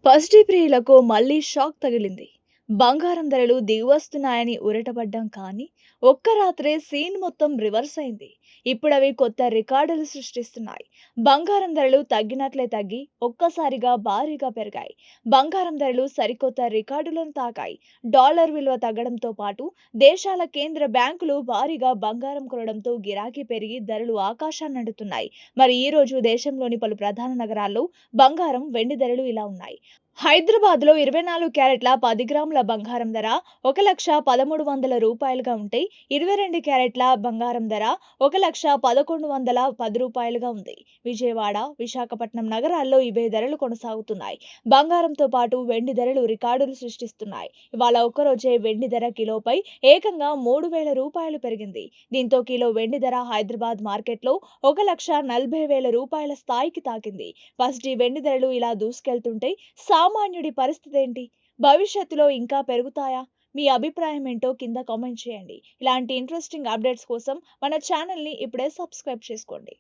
First day ప్రియులకు మళ్ళీ shock తగిలింది. బంగారం ధరలు దిగివస్తున్నాయని ఊరటపడ్డాం కానీ, ఒక్క రాత్రే సీన్ మొత్తం రివర్స్ అయింది. ఇప్పుడవి కొత్త రికార్డులు సృష్టిస్తున్నాయి. బంగారం ధరలు తగ్గినట్లే తగ్గి, ఒక్కసారిగా భారీగా పెరిగాయి. బంగారం ధరలు సరికొత్త రికార్డులను తాకాయి. డాలర్ విలువ తగ్గడంతో పాటు, దేశాల కేంద్ర బ్యాంకులు భారీగా బంగారం కొనడంతో గిరాకీ పెరిగి ధరలు ఆకాశాన్నంటుతున్నాయి. మరి ఈ రోజు దేశంలోని పలు ప్రధాన నగరాల్లో బంగారం, వెండి ధరలు ఇలా ఉన్నాయి. హైదరాబాద్‌లో 24 క్యారెట్ల 10 గ్రాముల బంగారం ధర రూ. 1,13,00,000 ఉంటే, 22 క్యారెట్ల బంగారం ధర రూ. 1,11,10 ఉంది. విజయవాడ, విశాఖపట్నం నగరాల్లో ఇవే ధరలు కొనసాగుతున్నాయి. బంగారంతో పాటు వెండి ధరలు రికార్డులు సృష్టిస్తున్నాయి. ఇవాళ ఒక్కరోజే వెండి ధర కిలోపై ఏకంగా రూ. 3,000 పెరిగింది. దీంతో కిలో వెండి ధర హైదరాబాద్ మార్కెట్‌లో రూ. 1,40,000 స్థాయికి తాకింది. ఫస్ట్ డే వెండి ధరలు ఇలా దూసుకెళ్తుంటే సామాన్యుడి పరిస్థితేంటి? భవిష్యత్తులో ఇంకా పెరుగుతాయా? మీ అభిప్రాయం ఏంటో కింద కామెంట్ చేయండి. ఇలాంటి ఇంట్రెస్టింగ్ అప్డేట్స్ కోసం మన ఛానల్‌ని ఇప్పుడే సబ్స్క్రైబ్ చేసుకోండి.